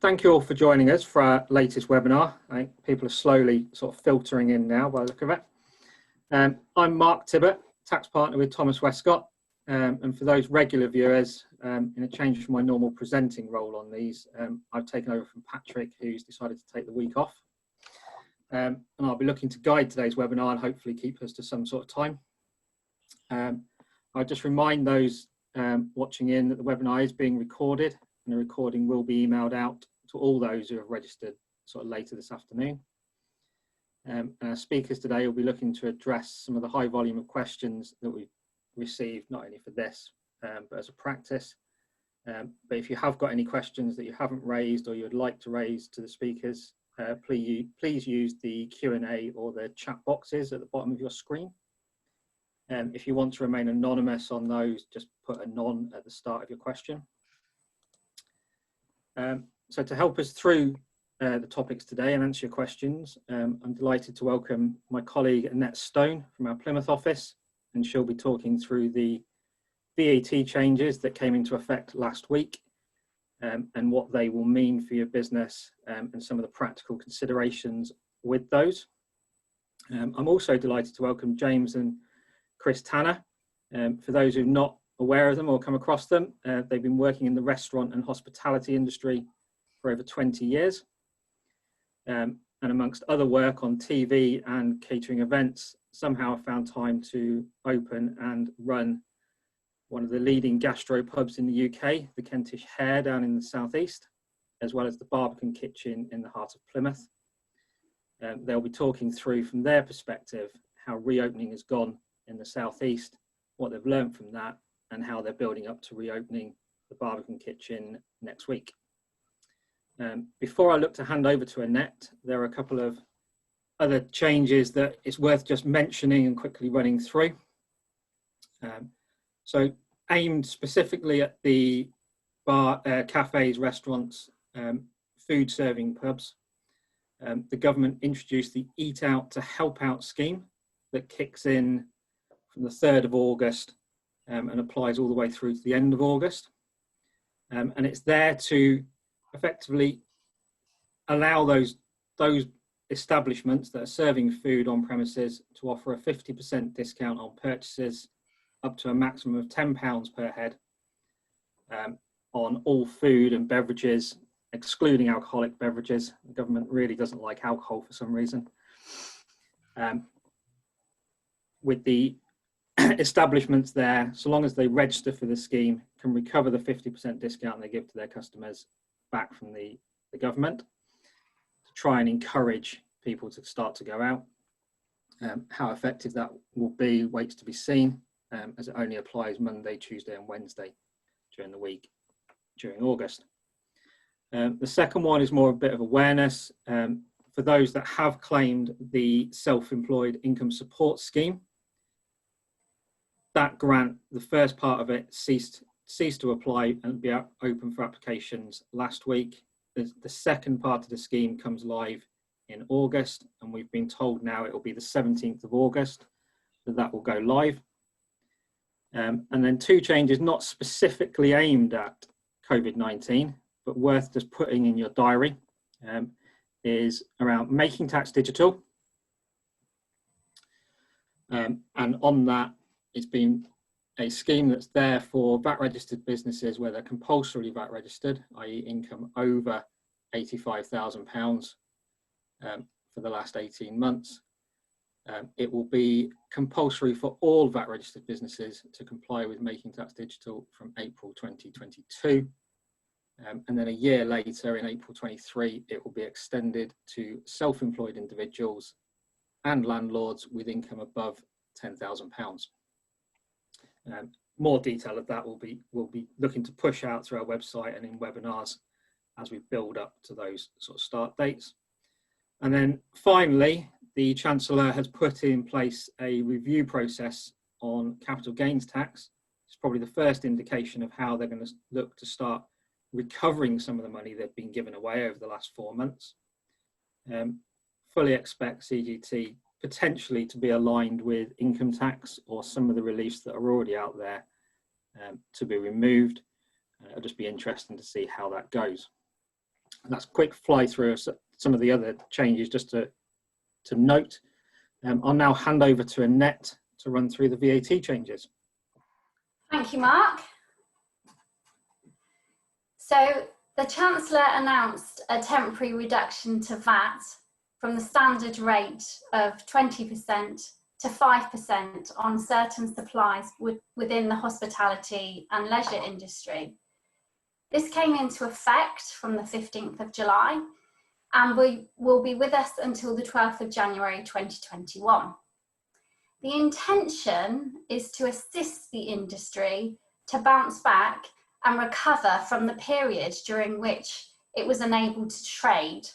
Thank you all for joining us for our latest webinar. I think people are slowly sort of filtering in now by the look of it. I'm Mark Tibbett, tax partner with Thomas Westcott. And for those regular viewers, in a change from my normal presenting role on these, I've taken over from Patrick, who's decided to take the week off. And I'll be looking to guide today's webinar and hopefully keep us to some sort of time. I'll just remind those watching in that the webinar is being recorded, and the recording will be emailed out to all those who have registered sort of later this afternoon. And our speakers today will be looking to address some of the high volume of questions that we've received, not only for this, but as a practice. But if you have got any questions that you haven't raised or you would like to raise to the speakers, please use the Q&A or the chat boxes at the bottom of your screen. If you want to remain anonymous on those, just put a none at the start of your question. So to help us through the topics today and answer your questions, I'm delighted to welcome my colleague Annette Stone from our Plymouth office, and she'll be talking through the VAT changes that came into effect last week and what they will mean for your business and some of the practical considerations with those. I'm also delighted to welcome James and Chris Tanner. For those who are not aware of them or come across them, they've been working in the restaurant and hospitality industry for over 20 years. And amongst other work on TV and catering events, somehow found time to open and run one of the leading gastro pubs in the UK, the Kentish Hare down in the southeast, as well as the Barbican Kitchen in the heart of Plymouth. They'll be talking through from their perspective how reopening has gone in the southeast, what they've learned from that, and how they're building up to reopening the Barbican Kitchen next week. Before I look to hand over to Annette, there are a couple of other changes that it's worth just mentioning and quickly running through. So aimed specifically at the cafes, restaurants, food serving pubs, the government introduced the Eat Out to Help Out scheme that kicks in from the 3rd of August and applies all the way through to the end of August. And it's there to effectively allow those establishments that are serving food on premises to offer a 50% discount on purchases up to a maximum of £10 per head on all food and beverages, excluding alcoholic beverages. The government really doesn't like alcohol for some reason. With the establishments there, so long as they register for the scheme, can recover the 50% discount they give to their customers back from the government to try and encourage people to start to go out. How effective that will be waits to be seen, as it only applies Monday, Tuesday and Wednesday during the week during August. The second one is more a bit of awareness for those that have claimed the self-employed income support scheme. That grant, the first part of it, ceased to apply and be open for applications last week. The second part of the scheme comes live in August, and we've been told now it will be the 17th of August that will go live. And then two changes not specifically aimed at COVID-19, but worth just putting in your diary, is around making tax digital. And on that, it's been a scheme that's there for VAT registered businesses where they're compulsorily VAT registered, i.e. income over £85,000 for the last 18 months. It will be compulsory for all VAT registered businesses to comply with Making Tax Digital from April 2022. And then a year later, in April 23, it will be extended to self-employed individuals and landlords with income above £10,000. More detail of that we'll be looking to push out through our website and in webinars as we build up to those sort of start dates. And then finally, the Chancellor has put in place a review process on capital gains tax. It's probably the first indication of how they're going to look to start recovering some of the money they've been given away over the last 4 months. Fully expect CGT potentially to be aligned with income tax or some of the reliefs that are already out there to be removed. It'll just be interesting to see how that goes. And that's a quick fly through of some of the other changes just to note. I'll now hand over to Annette to run through the VAT changes. Thank you, Mark. So the Chancellor announced a temporary reduction to VAT from the standard rate of 20% to 5% on certain supplies within the hospitality and leisure industry. This came into effect from the 15th of July and will be with us until the 12th of January 2021. The intention is to assist the industry to bounce back and recover from the period during which it was unable to trade.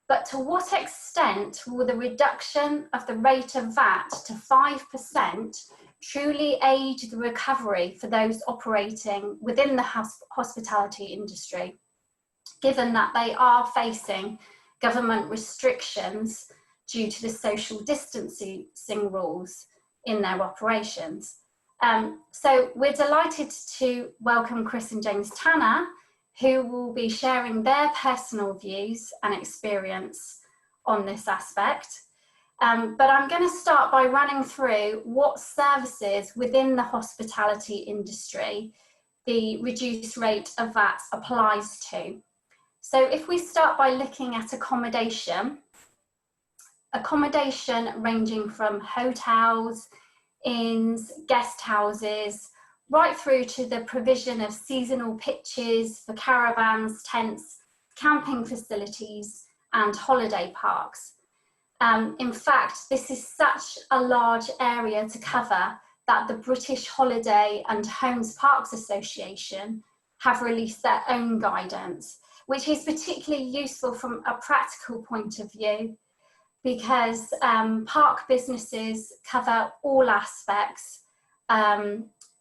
But to what extent will the reduction of the rate of VAT to 5% truly aid the recovery for those operating within the hospitality industry, given that they are facing government restrictions due to the social distancing rules in their operations? So we're delighted to welcome Chris and James Tanner, who will be sharing their personal views and experience on this aspect. But I'm going to start by running through what services within the hospitality industry the reduced rate of VAT applies to. So if we start by looking at accommodation ranging from hotels, inns, guest houses, right through to the provision of seasonal pitches for caravans, tents, camping facilities and holiday parks. In fact, this is such a large area to cover that the British Holiday and Homes Parks Association have released their own guidance, which is particularly useful from a practical point of view, because park businesses cover all aspects,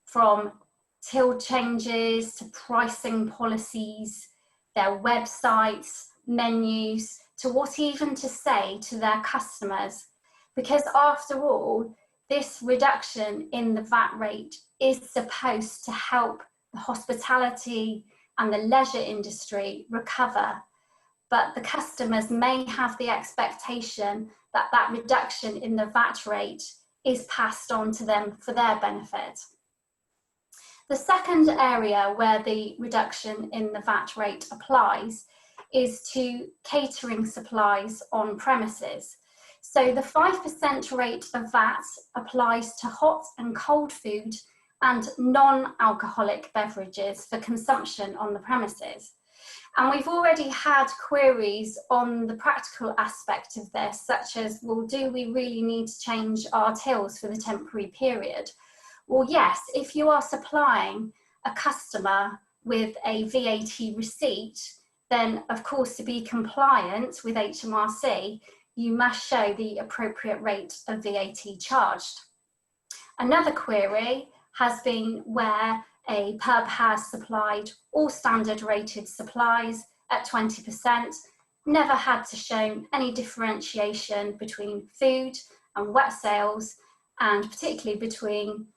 from till changes to pricing policies, their websites, menus, to what even to say to their customers. Because after all, this reduction in the VAT rate is supposed to help the hospitality and the leisure industry recover. But the customers may have the expectation that that reduction in the VAT rate is passed on to them for their benefit. The second area where the reduction in the VAT rate applies is to catering supplies on premises. So the 5% rate of VAT applies to hot and cold food and non-alcoholic beverages for consumption on the premises. And we've already had queries on the practical aspect of this, such as, well, do we really need to change our tills for the temporary period? Well, yes, if you are supplying a customer with a VAT receipt, then of course, to be compliant with HMRC, you must show the appropriate rate of VAT charged. Another query has been where a pub has supplied all standard rated supplies at 20%, never had to show any differentiation between food and wet sales, and particularly between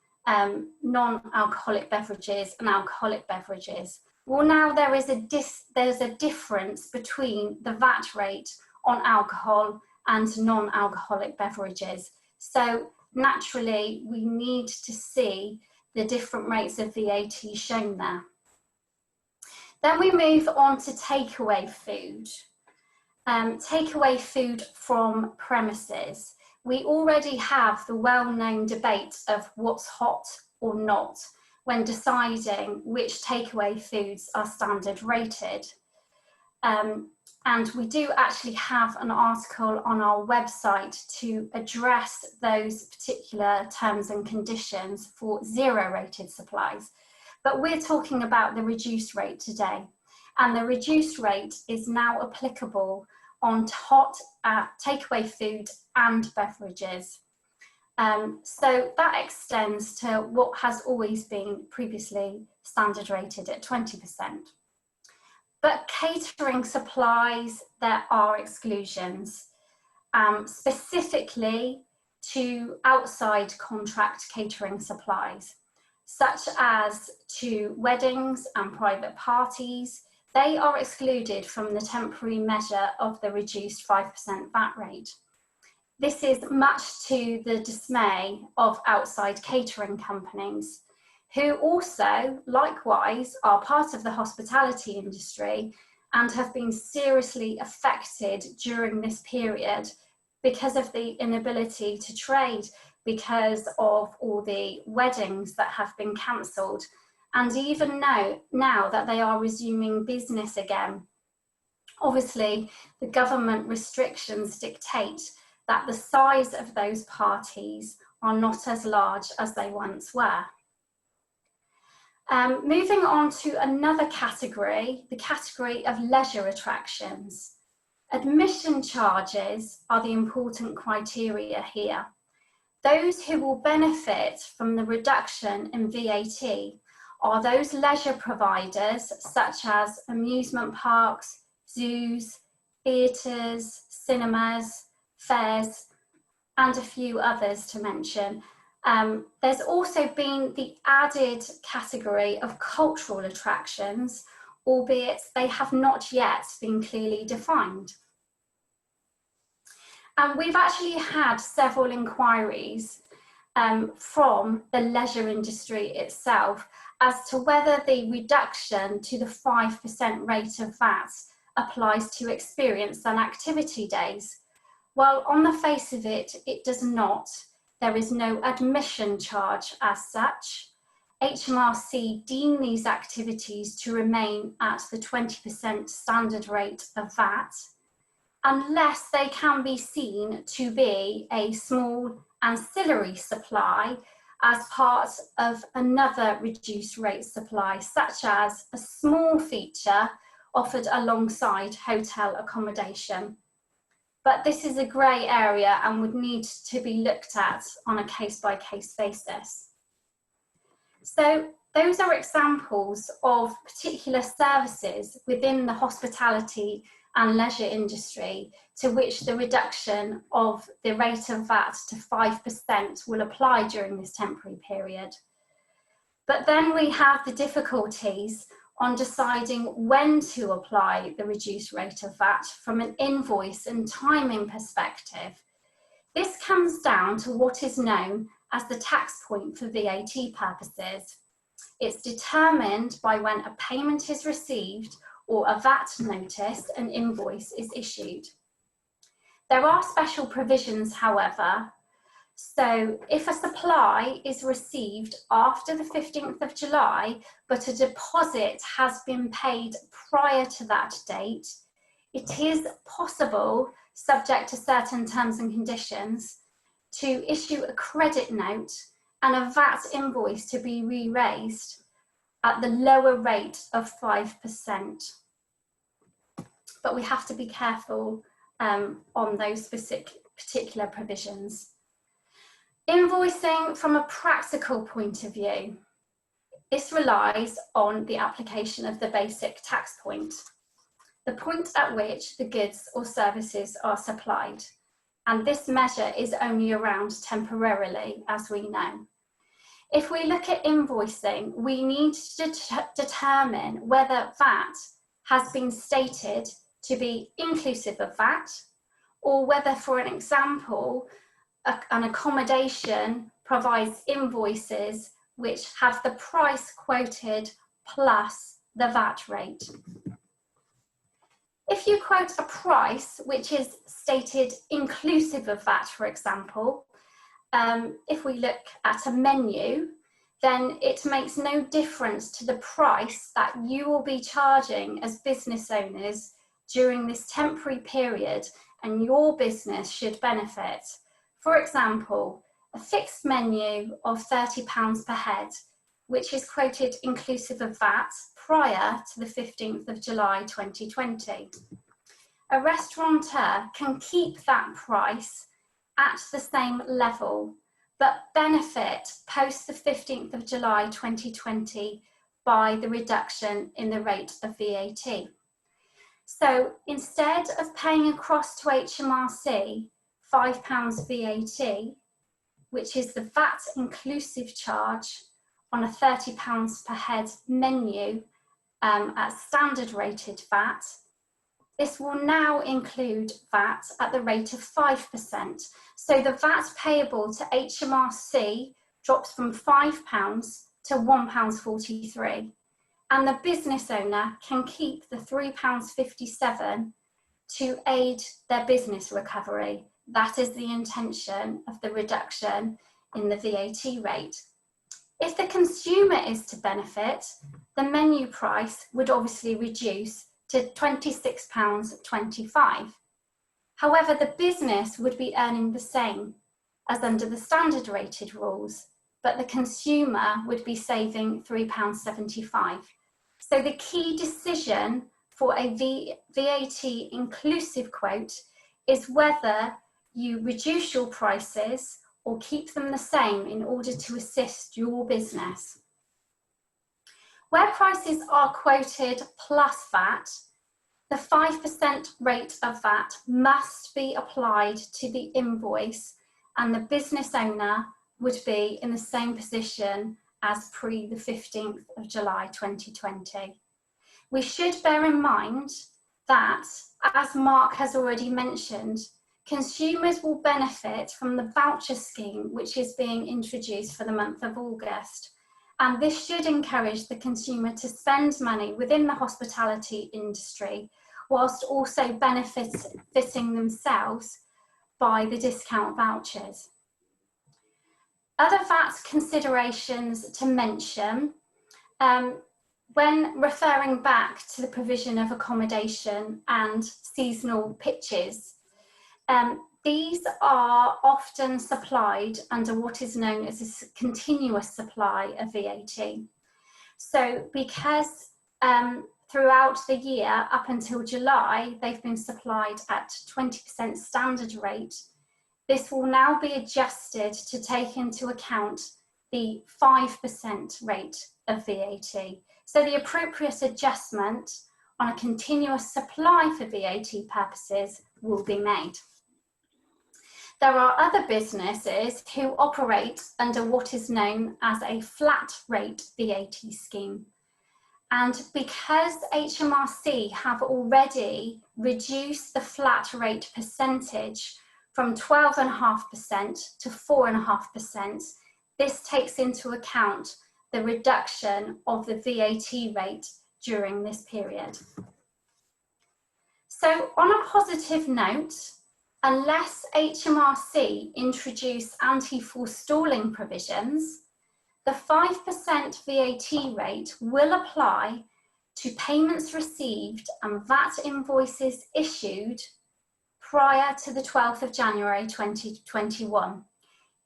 non-alcoholic beverages and alcoholic beverages. Well, now there's a difference between the VAT rate on alcohol and non-alcoholic beverages. So naturally, we need to see the different rates of VAT shown there. Then we move on to takeaway food. Takeaway food from premises. We already have the well-known debate of what's hot or not when deciding which takeaway foods are standard rated. And we do actually have an article on our website to address those particular terms and conditions for zero rated supplies. But we're talking about the reduced rate today. And the reduced rate is now applicable on hot takeaway food and beverages. So that extends to what has always been previously standard rated at 20%. But catering supplies, there are exclusions, specifically to outside contract catering supplies, such as to weddings and private parties, they are excluded from the temporary measure of the reduced 5% VAT rate. This is much to the dismay of outside catering companies, who also, likewise, are part of the hospitality industry and have been seriously affected during this period because of the inability to trade, because of all the weddings that have been cancelled, and even now that they are resuming business again. Obviously, the government restrictions dictate that the size of those parties are not as large as they once were. Moving on to another category, the category of leisure attractions. Admission charges are the important criteria here. Those who will benefit from the reduction in VAT are those leisure providers such as amusement parks, zoos, theatres, cinemas, fairs, and a few others to mention. There's also been the added category of cultural attractions, albeit they have not yet been clearly defined. And we've actually had several inquiries from the leisure industry itself as to whether the reduction to the 5% rate of VAT applies to experience and activity days. Well, on the face of it, it does not. There is no admission charge as such. HMRC deem these activities to remain at the 20% standard rate of VAT, unless they can be seen to be a small ancillary supply as part of another reduced rate supply, such as a small feature offered alongside hotel accommodation. But this is a grey area and would need to be looked at on a case-by-case basis. So those are examples of particular services within the hospitality and leisure industry to which the reduction of the rate of VAT to 5% will apply during this temporary period. But then we have the difficulties on deciding when to apply the reduced rate of VAT from an invoice and timing perspective. This comes down to what is known as the tax point for VAT purposes. It's determined by when a payment is received or a VAT notice, an invoice is issued. There are special provisions, however. So if a supply is received after the 15th of July, but a deposit has been paid prior to that date, it is possible, subject to certain terms and conditions, to issue a credit note and a VAT invoice to be re-raised at the lower rate of 5%. But we have to be careful on those particular provisions. Invoicing from a practical point of view, this relies on the application of the basic tax point, the point at which the goods or services are supplied. And this measure is only around temporarily, as we know. If we look at invoicing, we need to determine whether VAT has been stated to be inclusive of VAT, or whether, for an example, an accommodation provides invoices which have the price quoted plus the VAT rate. If you quote a price which is stated inclusive of VAT, for example, if we look at a menu, then it makes no difference to the price that you will be charging as business owners during this temporary period, and your business should benefit. For example, a fixed menu of £30 per head, which is quoted inclusive of VAT prior to the 15th of July 2020. A restaurateur can keep that price at the same level, but benefit post the 15th of July 2020 by the reduction in the rate of VAT. So instead of paying across to HMRC £5 VAT, which is the VAT inclusive charge on a £30 per head menu at standard rated VAT, this will now include VAT at the rate of 5%. So the VAT payable to HMRC drops from £5 to £1.43. And the business owner can keep the £3.57 to aid their business recovery. That is the intention of the reduction in the VAT rate. If the consumer is to benefit, the menu price would obviously reduce to £26.25. However, the business would be earning the same as under the standard rated rules, but the consumer would be saving £3.75. So the key decision for a VAT inclusive quote is whether you reduce your prices or keep them the same in order to assist your business. Where prices are quoted plus VAT, the 5% rate of VAT must be applied to the invoice, and the business owner would be in the same position as pre the 15th of July 2020. We should bear in mind that, as Mark has already mentioned, consumers will benefit from the voucher scheme which is being introduced for the month of August. And this should encourage the consumer to spend money within the hospitality industry, whilst also benefiting themselves by the discount vouchers. Other VAT considerations to mention, when referring back to the provision of accommodation and seasonal pitches, these are often supplied under what is known as a continuous supply of VAT. So because throughout the year up until July, they've been supplied at 20% standard rate, this will now be adjusted to take into account the 5% rate of VAT. So the appropriate adjustment on a continuous supply for VAT purposes will be made. There are other businesses who operate under what is known as a flat rate VAT scheme. And because HMRC have already reduced the flat rate percentage from 12.5% to 4.5%, this takes into account the reduction of the VAT rate during this period. So on a positive note, unless HMRC introduce anti-forestalling provisions, the 5% VAT rate will apply to payments received and VAT invoices issued prior to the 12th of January 2021,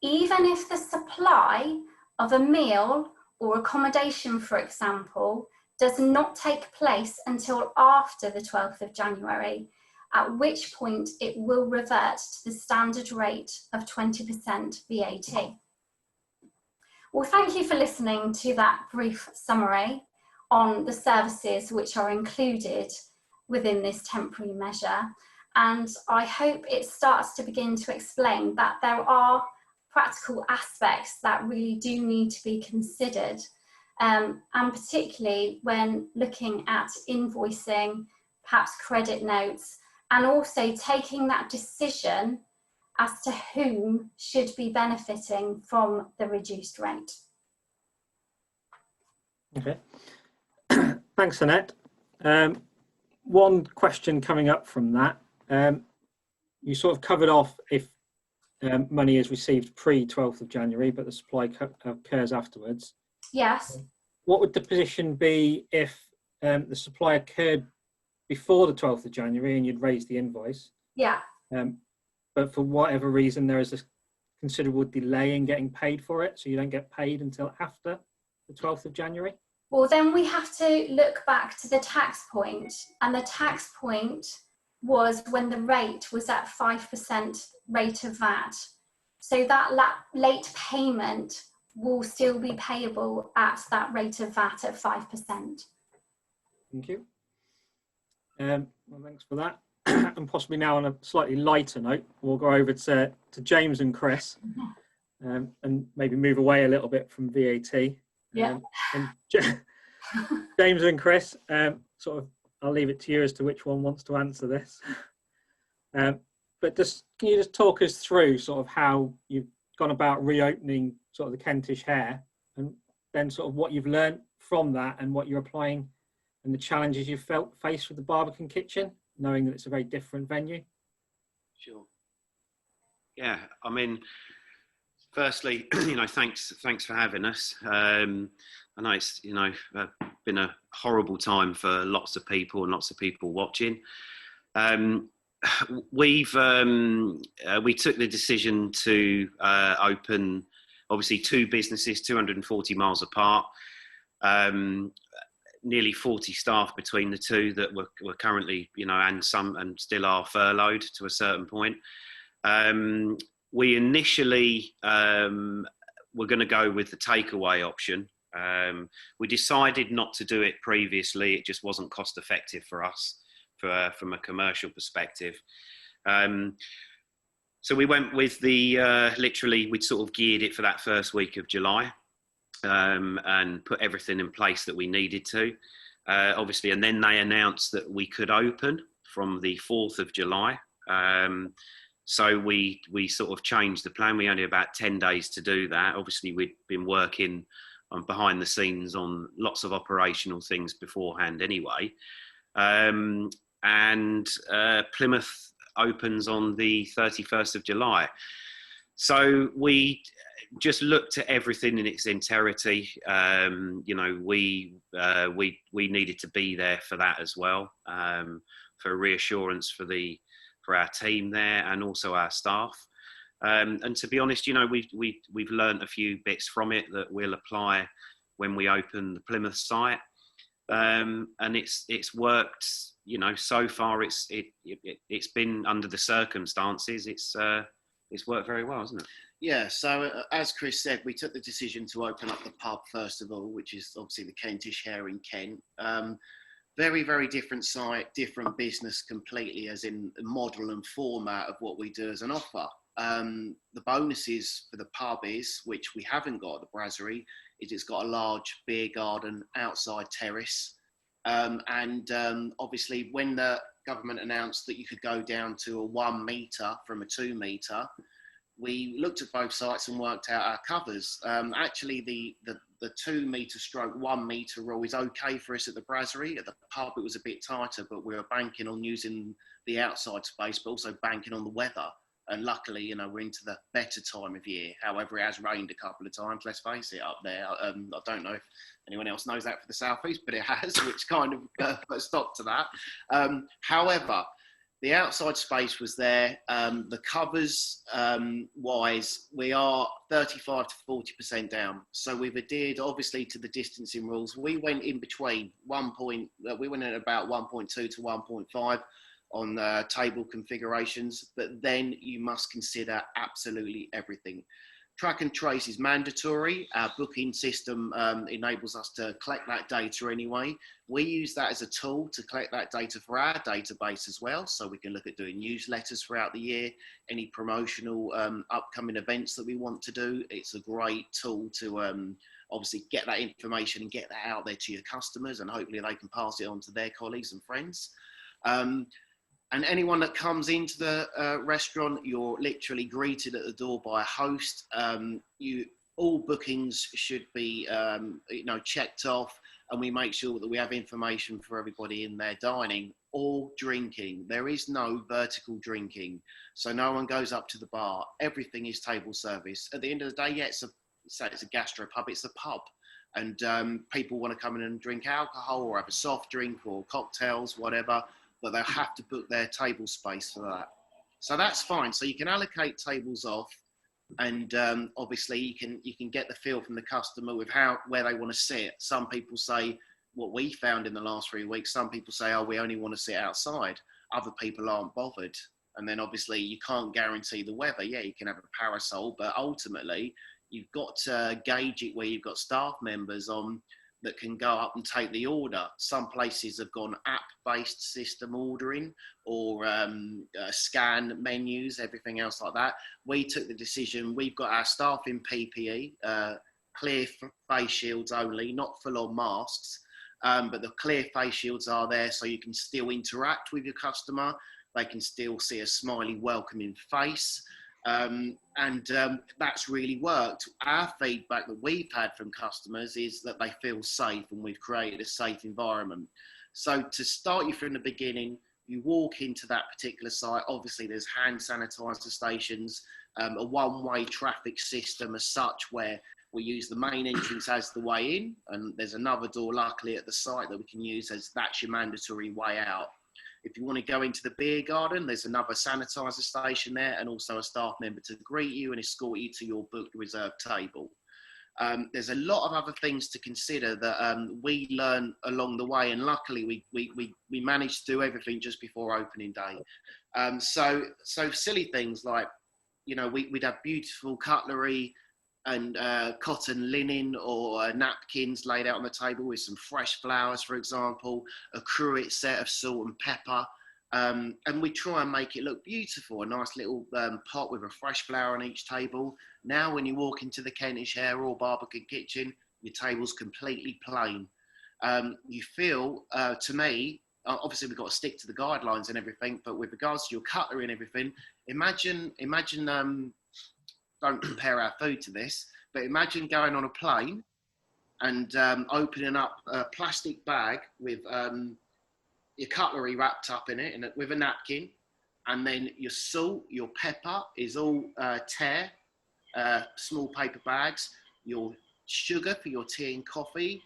even if the supply of a meal or accommodation, for example, does not take place until after the 12th of January, at which point it will revert to the standard rate of 20% VAT. Well, thank you for listening to that brief summary on the services which are included within this temporary measure. And I hope it starts to begin to explain that there are practical aspects that really do need to be considered, and particularly when looking at invoicing, perhaps credit notes, and also taking that decision as to whom should be benefiting from the reduced rate. Okay, thanks, Annette. One question coming up from that, you sort of covered off if money is received pre-12th of January, but the supply occurs afterwards. Yes. What would the position be if the supply occurred before the 12th of January and you'd raised the invoice? Yeah. But for whatever reason, there is a considerable delay in getting paid for it, so you don't get paid until after the 12th of January? Well, then we have to look back to the tax point, and the tax point was when the rate was at 5% rate of VAT. So that late payment will still be payable at that rate of VAT at 5%. Thank you. Well, thanks for that. And possibly now on a slightly lighter note, we'll go over to James and Chris, and maybe move away a little bit from VAT. Yeah. And James and Chris, I'll leave it to you as to which one wants to answer this. But can you just talk us through sort of how you've gone about reopening sort of the Kentish Hare, and then sort of what you've learned from that and what you're applying and the challenges you've faced with the Barbican Kitchen, knowing that it's a very different venue? Sure. Yeah, I mean, firstly, thanks for having us. I know it's been a horrible time for lots of people and lots of people watching. We took the decision to open, obviously, two businesses 240 miles apart. Nearly 40 staff between the two that were currently, and still are furloughed to a certain point. We initially were going to go with the takeaway option. We decided not to do it previously. It just wasn't cost effective for us from a commercial perspective. So we went with literally, we'd sort of geared it for that first week of July. And put everything in place that we needed to, obviously, and then they announced that we could open from the 4th of July. So we sort of changed the plan. We only had about 10 days to do that. Obviously, we'd been working behind the scenes on lots of operational things beforehand anyway. And Plymouth opens on the 31st of July. So we just looked at everything in its entirety. We needed to be there for that as well, for reassurance for our team there and also our staff. And to be honest, we've learned a few bits from it that we'll apply when we open the Plymouth site. And it's worked. So far it's been, under the circumstances, it's worked very well, hasn't it? Yeah, so as Chris said, we took the decision to open up the pub first of all, which is obviously the Kentish Hare in Kent. Very, very different site, different business completely, as in the model and format of what we do as an offer. The bonuses for the pub is, which we haven't got at the Brasserie, is it's got a large beer garden, outside terrace. Obviously when the government announced that you could go down to a 1 metre from a 2 metre, we looked at both sites and worked out our covers. Actually, the 2 metre stroke 1 metre rule is okay for us at the Brasserie. At the pub, it was a bit tighter, but we were banking on using the outside space, but also banking on the weather. And luckily, we're into the better time of year. However, it has rained a couple of times, let's face it, up there. I don't know if anyone else knows that for the southeast, but it has, which kind of put a stop to that. However, the outside space was there. The covers wise, we are 35 to 40% down. So we've adhered obviously to the distancing rules. We went in between we went at about 1.2 to 1.5 on table configurations, but then you must consider absolutely everything. Track and trace is mandatory. Our booking system enables us to collect that data anyway. We use that as a tool to collect that data for our database as well, so we can look at doing newsletters throughout the year, any promotional upcoming events that we want to do. It's a great tool to obviously get that information and get that out there to your customers, and hopefully they can pass it on to their colleagues and friends. And anyone that comes into the restaurant, you're literally greeted at the door by a host. All bookings should be, checked off, and we make sure that we have information for everybody in there dining or drinking. There is no vertical drinking, so no one goes up to the bar. Everything is table service. At the end of the day, yeah, it's a gastro pub. It's a pub, and people want to come in and drink alcohol or have a soft drink or cocktails, whatever. But they'll have to book their table space for that. So that's fine. So you can allocate tables off, and obviously you can get the feel from the customer with where they want to sit. Some people say, what we found in the last 3 weeks, some people say, oh, we only want to sit outside. Other people aren't bothered. And then obviously you can't guarantee the weather. Yeah, you can have a parasol, but ultimately you've got to gauge it where you've got staff members on that can go up and take the order. Some places have gone app-based system ordering, or scan menus, everything else like that. We took the decision, we've got our staff in PPE, clear face shields only, not full-on masks. but the clear face shields are there so you can still interact with your customer. They can still see a smiley, welcoming face. That's really worked. Our feedback that we've had from customers is that they feel safe, and we've created a safe environment. So to start you from the beginning, you walk into that particular site. Obviously, there's hand sanitizer stations, a one-way traffic system as such, where we use the main entrance as the way in, and there's another door, luckily, at the site that we can use as that's your mandatory way out. If you want to go into the beer garden, there's another sanitizer station there, and also a staff member to greet you and escort you to your booked reserved table. There's a lot of other things to consider that we learn along the way, and luckily we managed to do everything just before opening day. So silly things like, you know, we'd have beautiful cutlery and cotton linen or napkins laid out on the table with some fresh flowers, for example, a cruet set of salt and pepper. And we try and make it look beautiful, a nice little pot with a fresh flower on each table. Now, when you walk into the Kentish Hare or Barbican Kitchen, your table's completely plain. You feel, to me, obviously we've got to stick to the guidelines and everything, but with regards to your cutlery and everything, imagine don't compare our food to this, but imagine going on a plane and opening up a plastic bag with your cutlery wrapped up in it and with a napkin, and then your salt, your pepper is all small paper bags, your sugar for your tea and coffee,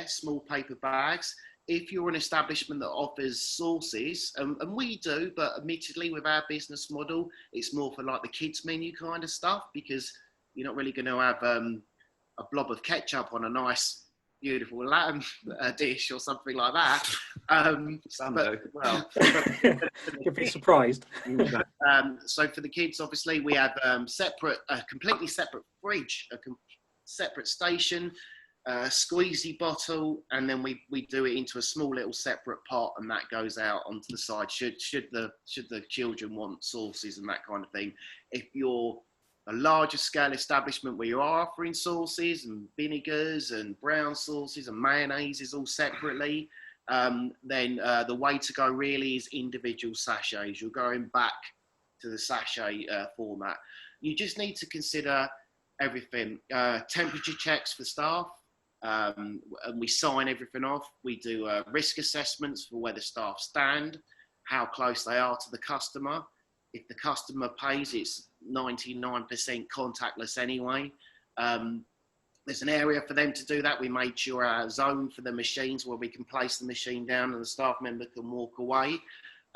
small paper bags. If you're an establishment that offers sauces, and we do, but admittedly with our business model, it's more for like the kids menu kind of stuff, because you're not really going to have a blob of ketchup on a nice, beautiful lamb dish or something like that. You'll be surprised. So for the kids, obviously, we have completely separate fridge, separate station, squeezy bottle, and then we do it into a small little separate pot, and that goes out onto the side should the children want sauces and that kind of thing. If you're a larger scale establishment where you are offering sauces and vinegars and brown sauces and mayonnaises all separately, then the way to go really is individual sachets. You're going back to the sachet format. You just need to consider everything. Temperature checks for staff. And we sign everything off. We do risk assessments for where the staff stand, how close they are to the customer. If the customer pays, it's 99% contactless anyway. There's an area for them to do that. We made sure our zone for the machines where we can place the machine down and the staff member can walk away.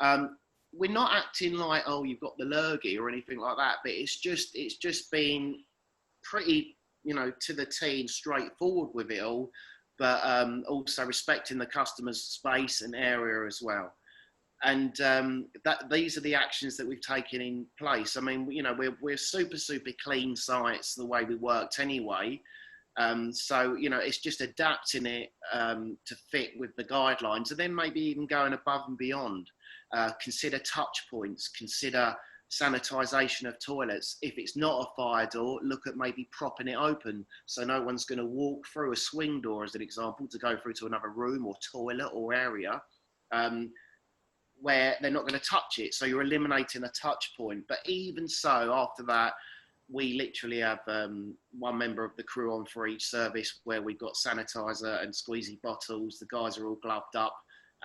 We're not acting like, oh, you've got the lurgy or anything like that, but it's just being pretty, you know, to the T and straightforward with it all, but also respecting the customer's space and area as well. And these are the actions that we've taken in place. I mean, you know, we're super clean sites the way we worked anyway. So, you know, it's just adapting it to fit with the guidelines, and then maybe even going above and beyond. Consider touch points, consider sanitisation of toilets. If it's not a fire door, look at maybe propping it open so no one's going to walk through a swing door, as an example, to go through to another room or toilet or area where they're not going to touch it. So you're eliminating a touch point. But even so, after that, we literally have one member of the crew on for each service, where we've got sanitizer and squeezy bottles. The guys are all gloved up.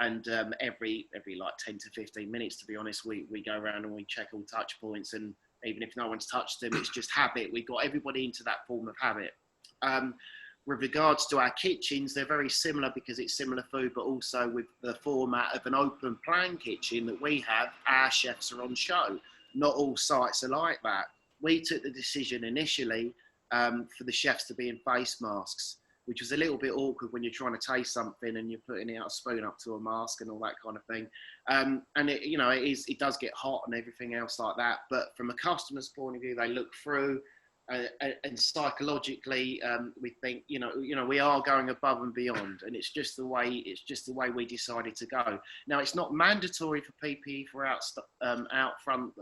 And every like 10 to 15 minutes, to be honest, we go around and we check all touch points. And even if no one's touched them, it's just habit. We've got everybody into that form of habit. With regards to our kitchens, they're very similar because it's similar food, but also with the format of an open plan kitchen that we have, our chefs are on show. Not all sites are like that. We took the decision initially for the chefs to be in face masks, which was a little bit awkward when you're trying to taste something and you're putting a spoon up to a mask and all that kind of thing. And it, you know, it does get hot and everything else like that. But from a customer's point of view, they look through and psychologically, we think, you know, we are going above and beyond, and it's just the way we decided to go. Now, it's not mandatory for PPE for out front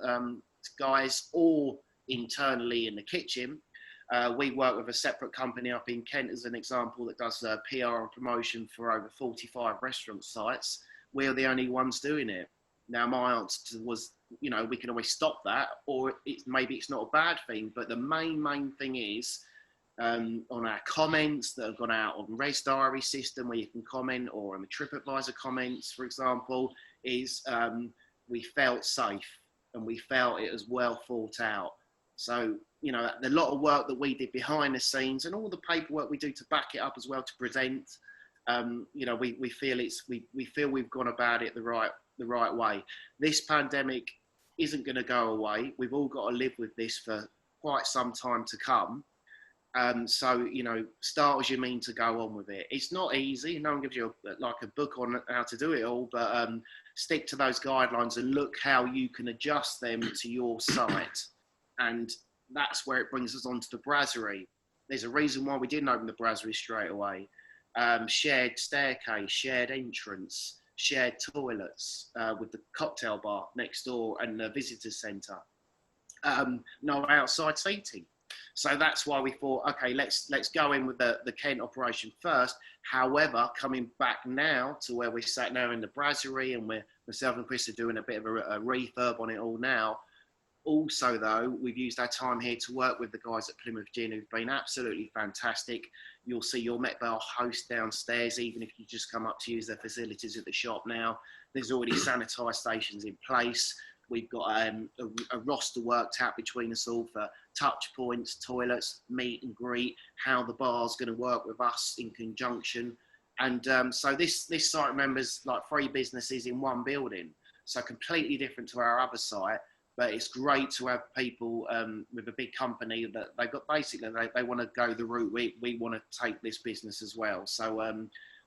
guys or internally in the kitchen. We work with a separate company up in Kent, as an example, that does PR and promotion for over 45 restaurant sites. We're the only ones doing it. Now, my answer was, you know, we can always stop that, or maybe it's not a bad thing, but the main thing is on our comments that have gone out on Res Diary system where you can comment, or on the TripAdvisor comments, for example, is we felt safe and we felt it was well thought out. So, you know, the lot of work that we did behind the scenes and all the paperwork we do to back it up as well to present, you know, we feel we feel we've gone about it the right way. This pandemic isn't going to go away. We've all got to live with this for quite some time to come. So, you know, start as you mean to go on with it. It's not easy. No one gives you a book on how to do it all, but stick to those guidelines and look how you can adjust them to your site. And that's where it brings us on to the brasserie. There's a reason why we didn't open the brasserie straight away. Shared staircase, shared entrance, shared toilets with the cocktail bar next door and the visitor centre. No outside seating. So that's why we thought, okay, let's go in with the Kent operation first. However, coming back now to where we sat now in the brasserie, and myself and Chris are doing a bit of a refurb on it all now. Also, though, we've used our time here to work with the guys at Plymouth Gin, who've been absolutely fantastic. You'll see your Met Bar host downstairs, even if you just come up to use their facilities at the shop now. There's already sanitised stations in place. We've got a roster worked out between us all for touch points, toilets, meet and greet, how the bar's going to work with us in conjunction. And so this site remembers like 3 businesses in one building. So completely different to our other site. But it's great to have people with a big company that they've got, basically, they want to go the route. We want to take this business as well. So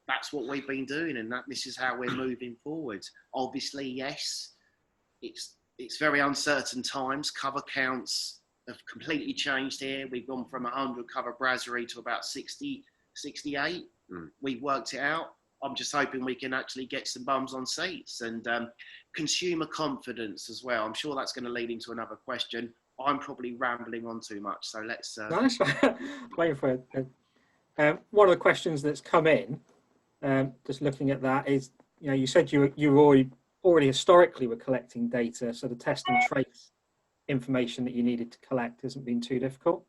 that's what we've been doing, and this is how we're moving forward. Obviously, yes, it's very uncertain times. Cover counts have completely changed here. We've gone from 100 cover brasserie to about 60, 68. We've worked it out. I'm just hoping we can actually get some bums on seats, and consumer confidence as well. I'm sure that's going to lead into another question. I'm probably rambling on too much, so let's... Nice. Waiting for it. One of the questions that's come in, just looking at that, is, you know, you said you already historically were collecting data, so the test and trace information that you needed to collect hasn't been too difficult.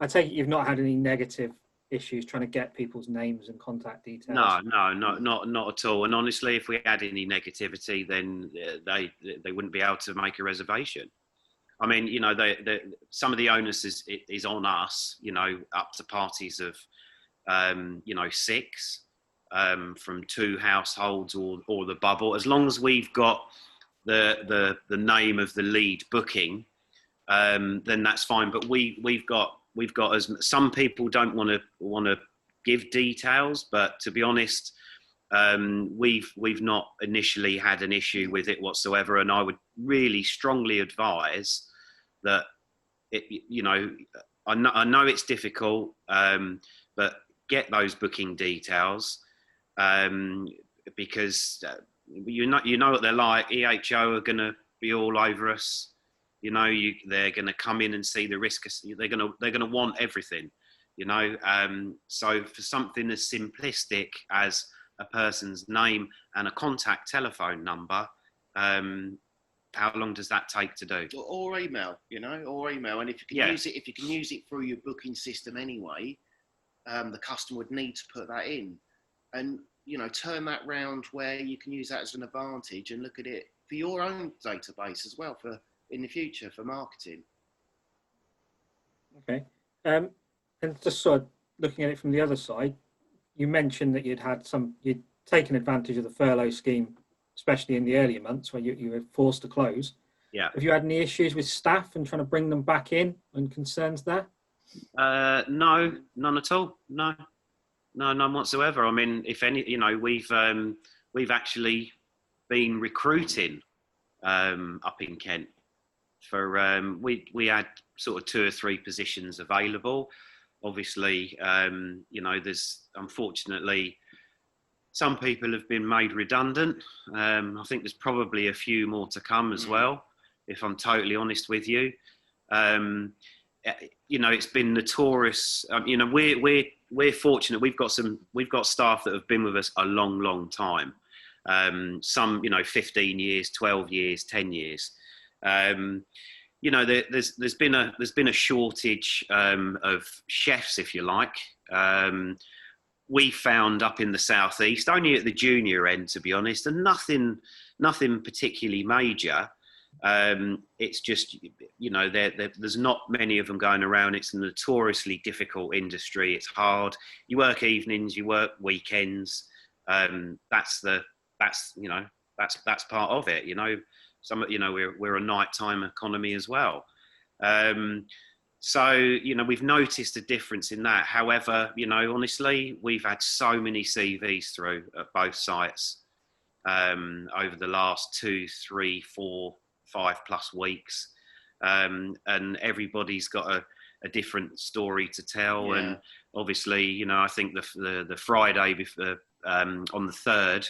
I take it you've not had any negative issues trying to get people's names and contact details? No, not at all. And honestly, if we had any negativity, then they wouldn't be able to make a reservation. I mean, you know, some of the onus is on us, you know, up to parties of, you know, 6 from 2 households or the bubble. As long as we've got the name of the lead booking, then that's fine. But we've got as some people don't want to give details, but to be honest, we've not initially had an issue with it whatsoever. And I would really strongly advise that you know, I know it's difficult, but get those booking details, because you know what they're like. EHO are going to be all over us. You know, they're going to come in and see the risk. They're going to want everything, you know. So for something as simplistic as a person's name and a contact telephone number, how long does that take to do? Or email, you know, or email. And if you can use it through your booking system anyway, the customer would need to put that in, and you know, turn that round where you can use that as an advantage and look at it for your own database as well for in the future for marketing. Okay, and just sort of looking at it from the other side, you mentioned that you'd taken advantage of the furlough scheme, especially in the earlier months where you were forced to close. Yeah. Have you had any issues with staff and trying to bring them back in, and concerns there? No, none at all. No, none whatsoever. I mean, if any, you know, we've actually been recruiting up in Kent for we had sort of 2 or 3 positions available. Obviously, you know, there's unfortunately some people have been made redundant. I think there's probably a few more to come as well, if I'm totally honest with you. you know, it's been notorious. You know, we're fortunate. We've got staff that have been with us a long time. Some, you know, 15 years, 12 years, 10 years. You know, there's been a shortage of chefs, if you like. We found up in the southeast, only at the junior end, to be honest, and nothing particularly major. It's just, you know, there's not many of them going around. It's a notoriously difficult industry. It's hard. You work evenings, you work weekends. That's part of it. You know, we're a nighttime economy as well. So, you know, we've noticed a difference in that. However, you know, honestly, we've had so many CVs through at both sites over the last 2, 3, 4, 5+ weeks. And everybody's got a different story to tell. Yeah. And obviously, you know, I think the Friday before, on the 3rd,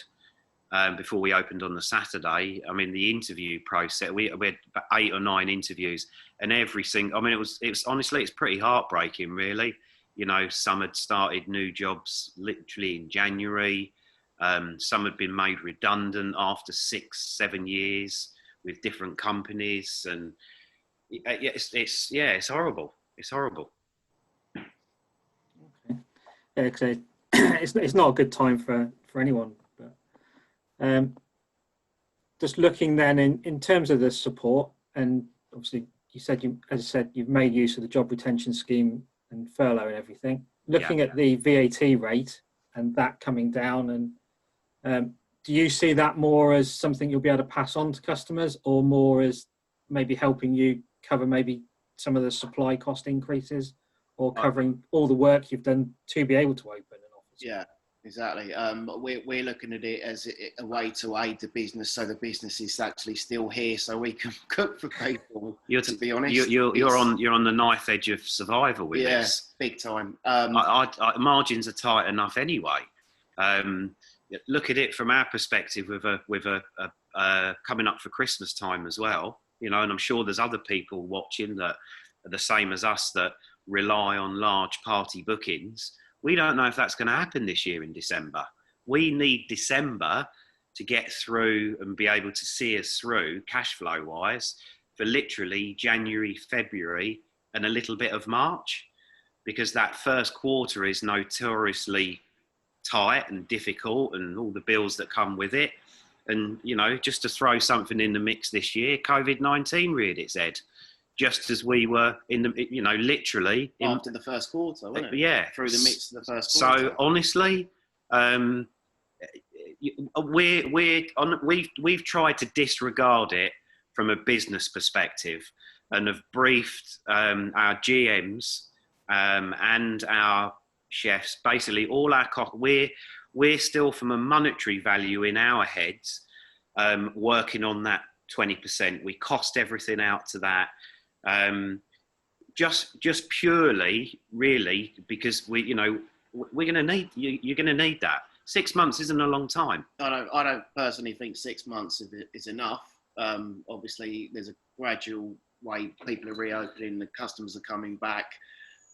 before we opened on the Saturday, I mean, the interview process, we had about 8 or 9 interviews, and every single, I mean, it was honestly, it's pretty heartbreaking, really. You know, some had started new jobs literally in January. Some had been made redundant after 6, 7 years with different companies, and it's horrible. It's horrible. Okay. Yeah, cause it's not a good time for anyone. But just looking then in terms of the support, and obviously you said you've made use of the job retention scheme and furlough and everything. Looking at the VAT rate and that coming down, and do you see that more as something you'll be able to pass on to customers, or more as maybe helping you cover maybe some of the supply cost increases, or covering all the work you've done to be able to open an office? Yeah, exactly. We're looking at it as a way to aid the business, so the business is actually still here, so we can cook for people. To be honest, you're on the knife edge of survival with this. Yeah, big time. Margins are tight enough anyway. Look at it from our perspective with a coming up for Christmas time as well, you know, and I'm sure there's other people watching that are the same as us that rely on large party bookings. We don't know if that's going to happen this year in December. We need December to get through and be able to see us through cash flow wise for literally January, February and a little bit of March, because that first quarter is notoriously tight and difficult, and all the bills that come with it. And, you know, just to throw something in the mix this year, COVID-19 reared its head, just as we were in the, you know, literally after the first quarter, wasn't it? Yeah, through the midst of the first quarter. So honestly, we've tried to disregard it from a business perspective, and have briefed our GMs and our chefs, basically all our costs. We're still, from a monetary value in our heads, working on that 20%. We cost everything out to that, just purely, really, because we're going to need you're going to need that. 6 months isn't a long time. I don't personally think 6 months is enough. Obviously, there's a gradual way people are reopening, the customers are coming back.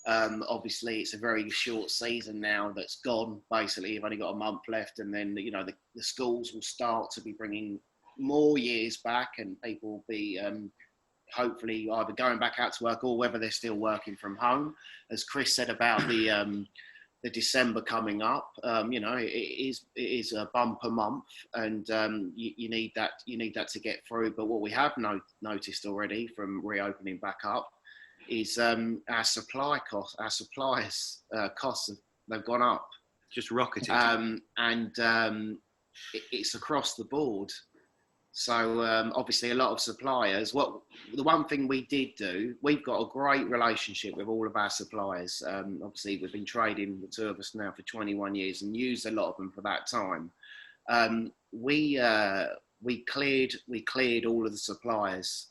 Obviously, it's a very short season now that's gone. Basically, you've only got a month left, and then, you know, the schools will start to be bringing more years back, and people will be hopefully either going back out to work, or whether they're still working from home. As Chris said about the December coming up, you know, it is a bumper month, and you need that to get through. But what we have noticed already from reopening back up is our supply costs, our suppliers' costs they've gone up, just rocketed, and it's across the board. So obviously, a lot of suppliers. The one thing we did do, we've got a great relationship with all of our suppliers. Obviously, we've been trading, the two of us now, for 21 years, and used a lot of them for that time. We cleared all of the suppliers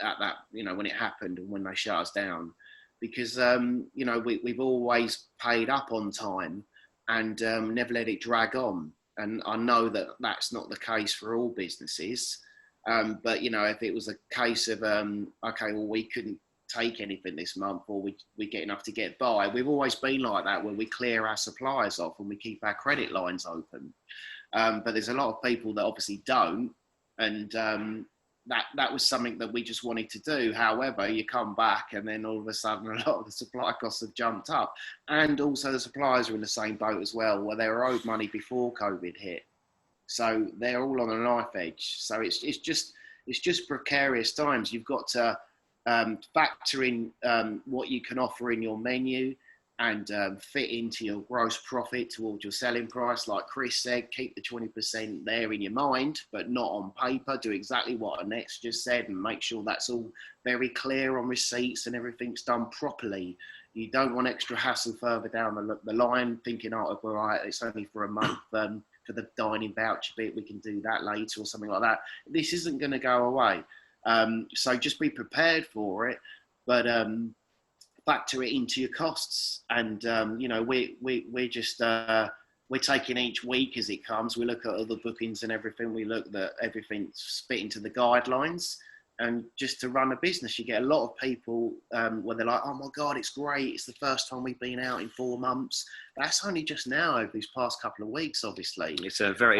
at that, you know, when it happened and when they shut us down, because you know, we've always paid up on time and never let it drag on. And I know that that's not the case for all businesses, but, you know, if it was a case of okay, well, we couldn't take anything this month, or we get enough to get by. We've always been like that, where we clear our suppliers off and we keep our credit lines open. But there's a lot of people that obviously don't, and that was something that we just wanted to do. However, you come back and then all of a sudden a lot of the supply costs have jumped up, and also the suppliers are in the same boat as well, where they were owed money before COVID hit, so they're all on a knife edge. So it's just precarious times. You've got to factor in what you can offer in your menu, and fit into your gross profit towards your selling price. Like Chris said, keep the 20% there in your mind, but not on paper. Do exactly what Annette's just said, and make sure that's all very clear on receipts and everything's done properly. You don't want extra hassle further down the line, thinking, oh, all right, it's only for a month, for the dining voucher bit, we can do that later or something like that. This isn't going to go away. So just be prepared for it, but factor it into your costs. And we're just we're taking each week as it comes. We look at other bookings and everything. We look that everything's fit into the guidelines. And just to run a business, you get a lot of people where they're like, oh my God, it's great. It's the first time we've been out in 4 months. That's only just now over these past couple of weeks, obviously. It's very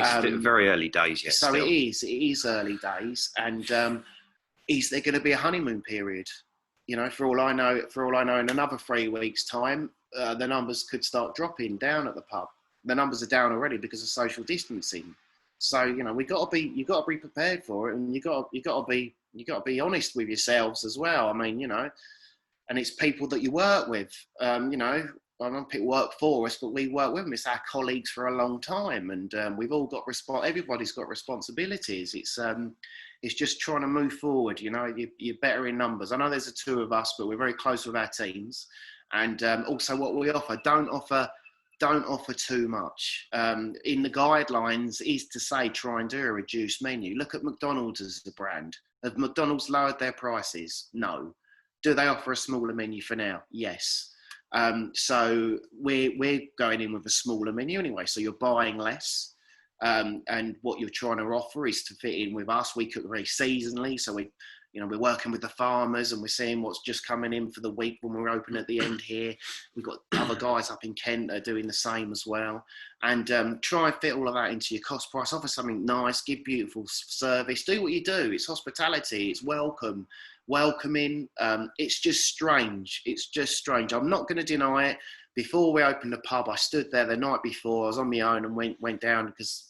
early days yet. So still. it is early days. And is there going to be a honeymoon period? You know, for all I know, in another 3 weeks' time, the numbers could start dropping down at the pub. The numbers are down already because of social distancing. So you got to be prepared for it, and you got to be honest with yourselves as well. I mean, and it's people that you work with. I don't people work for us, but we work with them. It's our colleagues for a long time, and we've all got everybody's got responsibilities. It's just trying to move forward. You're better in numbers. I know there's the 2 of us, but we're very close with our teams. And also what we offer, don't offer too much. In the guidelines is to say, try and do a reduced menu. Look at McDonald's as a brand. Have McDonald's lowered their prices? No. Do they offer a smaller menu for now? Yes. So we're going in with a smaller menu anyway. So you're buying less. And what you're trying to offer is to fit in with us. We cook very seasonally, so we're working with the farmers, and we're seeing what's just coming in for the week when we're open at the end here. We've got other guys up in Kent that are doing the same as well, and try and fit all of that into your cost price. Offer something nice, give beautiful service, do what you do. It's hospitality, it's welcoming. It's just strange. I'm not going to deny it. Before we opened the pub, I stood there the night before. I was on my own and went down because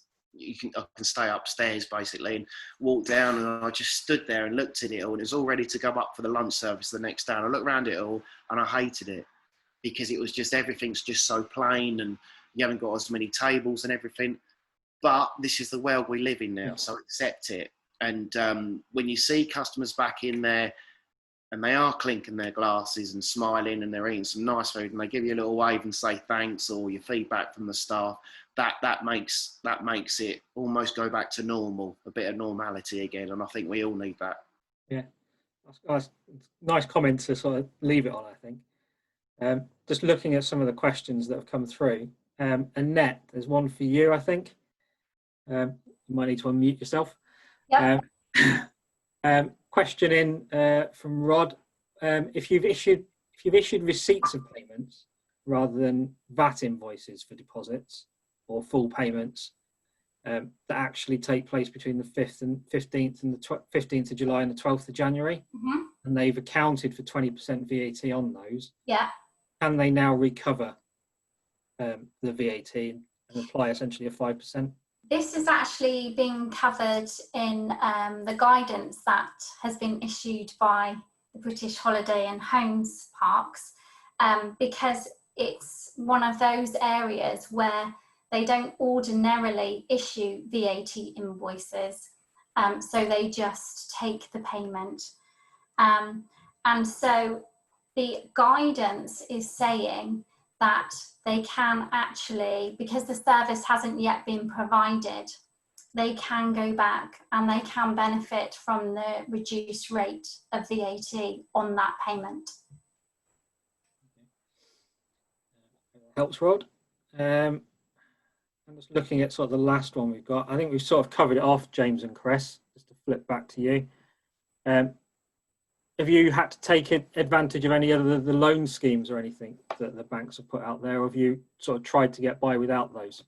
I can stay upstairs basically, and walked down, and I just stood there and looked at it all, and it was all ready to go up for the lunch service the next day. And I looked around it all and I hated it because it was just, everything's just so plain, and you haven't got as many tables and everything. But this is the world we live in now, so accept it. And when you see customers back in there, and they are clinking their glasses and smiling, and they're eating some nice food, and they give you a little wave and say thanks, or your feedback from the staff, that makes it almost go back to normal, a bit of normality again. And I think we all need that. Yeah, that's nice comment to sort of leave it on, I think. Just looking at some of the questions that have come through. Annette, there's one for you, I think. You might need to unmute yourself. Yep. Question in from Rod. If you've issued receipts of payments rather than VAT invoices for deposits or full payments that actually take place between the 5th and 15th and the 15th of July and the 12th of January, and they've accounted for 20% VAT on those, can they now recover the VAT and apply essentially a 5%? This is actually being covered in the guidance that has been issued by the British Holiday and Homes Parks, because it's one of those areas where they don't ordinarily issue VAT invoices, so they just take the payment. And so the guidance is saying that they can actually, because the service hasn't yet been provided, they can go back and they can benefit from the reduced rate of VAT on that payment. Helps, Rod. I'm just looking at sort of the last one we've got. I think we've sort of covered it off, James and Chris, just to flip back to you. have you had to take advantage of any other the loan schemes or anything that the banks have put out there, or have you sort of tried to get by without those?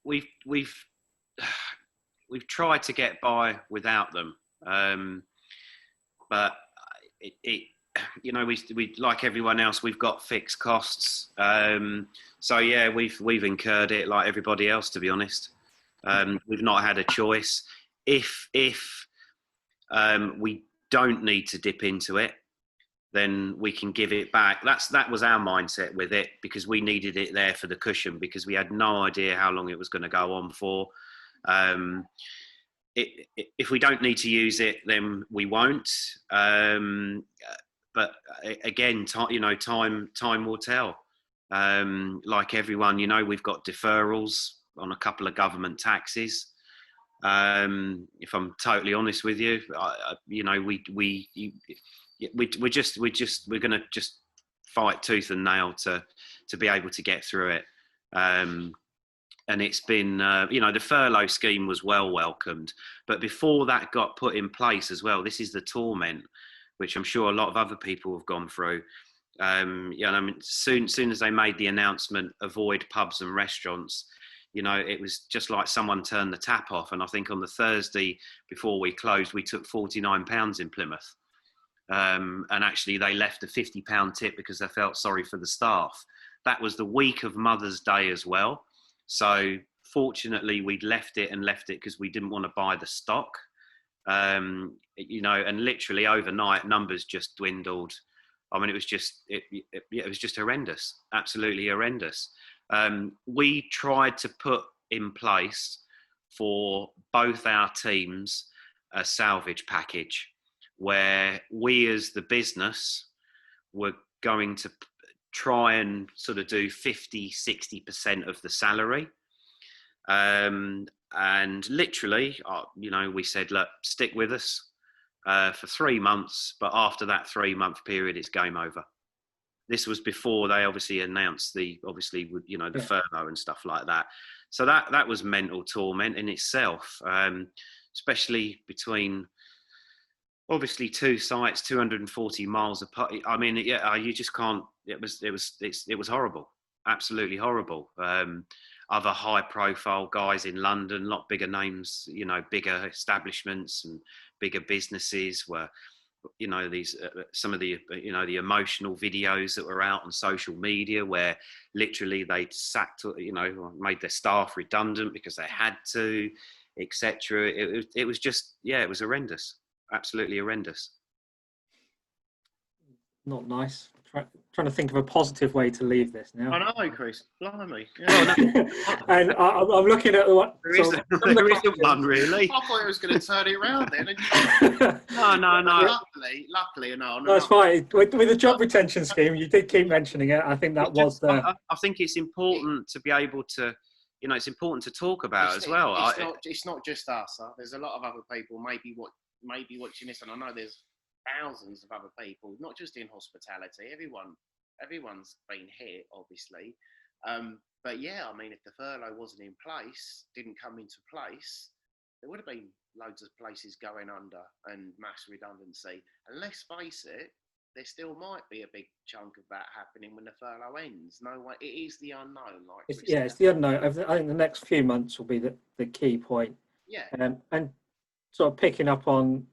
We've tried to get by without them, but it you know, we like everyone else, we've got fixed costs. So yeah, we've incurred it like everybody else, to be honest. We've not had a choice. If we don't need to dip into it, then we can give it back. That was our mindset with it, because we needed it there for the cushion, because we had no idea how long it was going to go on for. If we don't need to use it, then we won't. But again, time will tell. Like everyone, you know, we've got deferrals on a couple of government taxes. If I'm totally honest with you, you know, we're going to just fight tooth and nail to be able to get through it. And it's been, you know, the furlough scheme was well welcomed, but before that got put in place as well, this is the torment, which I'm sure a lot of other people have gone through. You know, I mean, soon as they made the announcement, avoid pubs and restaurants, you know, it was just like someone turned the tap off. And I think on the Thursday before we closed, we took £49 in Plymouth. And actually they left a £50 tip because they felt sorry for the staff. That was the week of Mother's Day as well. So fortunately we'd left it because we didn't want to buy the stock. You know, and literally overnight numbers just dwindled. I mean, it was just horrendous, absolutely horrendous. We tried to put in place for both our teams a salvage package where we as the business were going to try and sort of do 50-60% of the salary. And literally, you know, we said, look, stick with us for 3 months, but after that 3-month period, it's game over. This was before they obviously announced the furlough and stuff like that. So that was mental torment in itself, especially between obviously two sites, 240 miles apart. I mean, yeah, you just can't. It was horrible, absolutely horrible. Other high-profile guys in London, a lot bigger names, you know, bigger establishments and bigger businesses were, you know, these some of the, you know, the emotional videos that were out on social media where literally they sacked, you know, made their staff redundant because they had to, etc. It was just, yeah, it was horrendous, absolutely horrendous. Not nice. Trying to think of a positive way to leave this now. I know, Chris. Blimey. Yeah. And I'm looking at what there isn't one really. I thought it was going to turn it around then. And No. Luckily, no. That's fine. With the job retention scheme, you did keep mentioning it. I think that was the. I think it's important to be able to, you know, it's important to talk about as well. It's not just us. There's a lot of other people maybe watching this, and I know there's thousands of other people, not just in hospitality. Everyone's been hit, obviously. But yeah, I mean, if the furlough wasn't in place, didn't come into place, there would have been loads of places going under and mass redundancy. And let's face it, there still might be a big chunk of that happening when the furlough ends. No way, it is the unknown. It's the unknown. I think the next few months will be the key point. Yeah. And sort of picking up on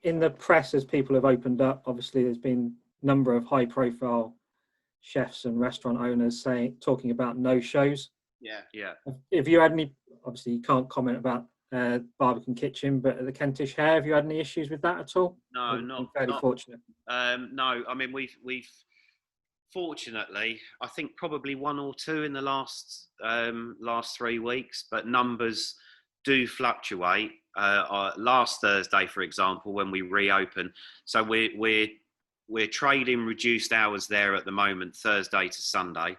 in the press as people have opened up, obviously there's been a number of high-profile chefs and restaurant owners talking about no-shows. Yeah. Have you had any? Obviously, you can't comment about Barbican Kitchen, but at the Kentish Hare, have you had any issues with that at all? No, fairly fortunate. No, I mean we've fortunately, I think probably one or two in the last 3 weeks, but numbers do fluctuate. Last Thursday, for example, when we reopen, so we're trading reduced hours there at the moment, Thursday to Sunday,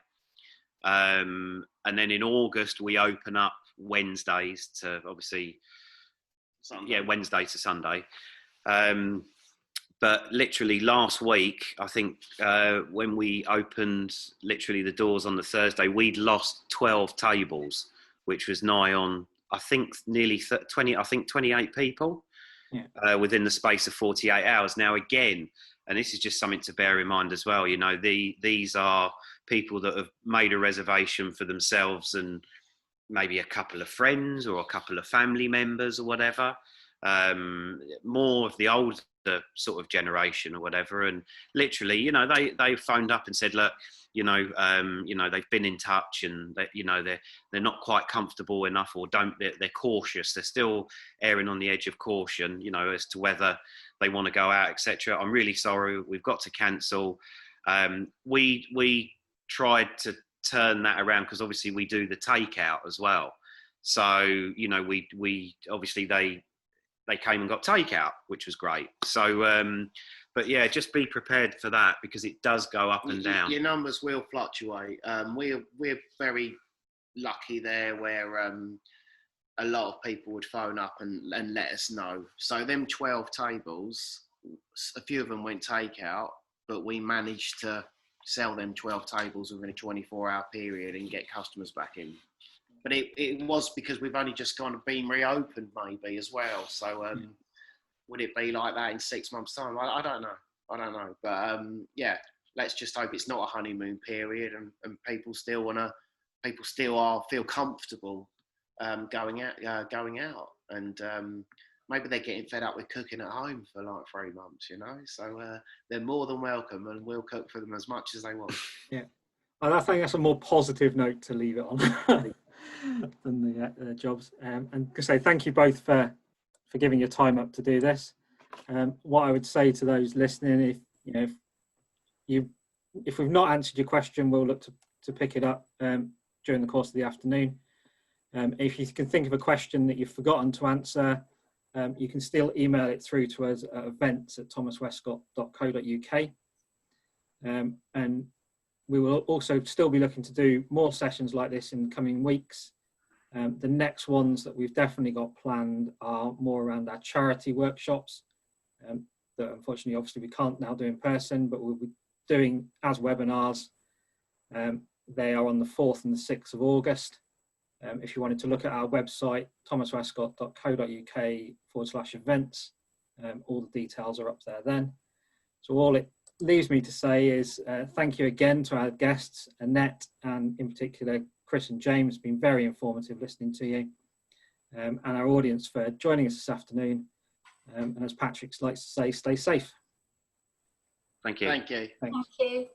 and then in August we open up Wednesdays to obviously Sunday. Yeah, Wednesday to Sunday. But literally last week, I think when we opened literally the doors on the Thursday, we'd lost 12 tables, which was nigh on, I think, nearly 28 people. within the space of 48 hours. Now, again, and this is just something to bear in mind as well, you know, these are people that have made a reservation for themselves and maybe a couple of friends or a couple of family members or whatever, more of the older sort of generation or whatever. And literally, you know, they phoned up and said, look, you know, they've been in touch and that, you know, they're not quite comfortable enough, or they're cautious. They're still erring on the edge of caution, you know, as to whether they want to go out, etc. I'm really sorry, we've got to cancel. We tried to turn that around, because obviously we do the takeout as well. So, you know, we obviously they came and got takeout, which was great. So, but yeah, just be prepared for that, because it does go up and down. Your numbers will fluctuate. We're very lucky there, where a lot of people would phone up and let us know. So them 12 tables, a few of them went takeout, but we managed to sell them 12 tables within a 24-hour period and get customers back in. But it was because we've only just kind of been reopened, maybe, as well. So would it be like that in 6 months' time? I don't know. But yeah, let's just hope it's not a honeymoon period, and people still feel comfortable going out. And maybe they're getting fed up with cooking at home for like 3 months, you know. So they're more than welcome, and we'll cook for them as much as they want. Yeah, and I think that's a more positive note to leave it on than the jobs. And to say thank you both for giving your time up to do this. What I would say to those listening, if we've not answered your question, we'll look to pick it up during the course of the afternoon. If you can think of a question that you've forgotten to answer, you can still email it through to us at events@thomaswestcott.co.uk. And we will also still be looking to do more sessions like this in the coming weeks. The next ones that we've definitely got planned are more around our charity workshops that unfortunately, obviously, we can't now do in person, but we'll be doing as webinars. They are on the 4th and the 6th of August. If you wanted to look at our website, thomaswestcott.co.uk/events, all the details are up there then. So all it leaves me to say is thank you again to our guests, Annette, and in particular Chris and James. It's been very informative listening to you, and our audience for joining us this afternoon. And as Patrick likes to say, stay safe. Thank you. Thank you. Thanks. Thank you.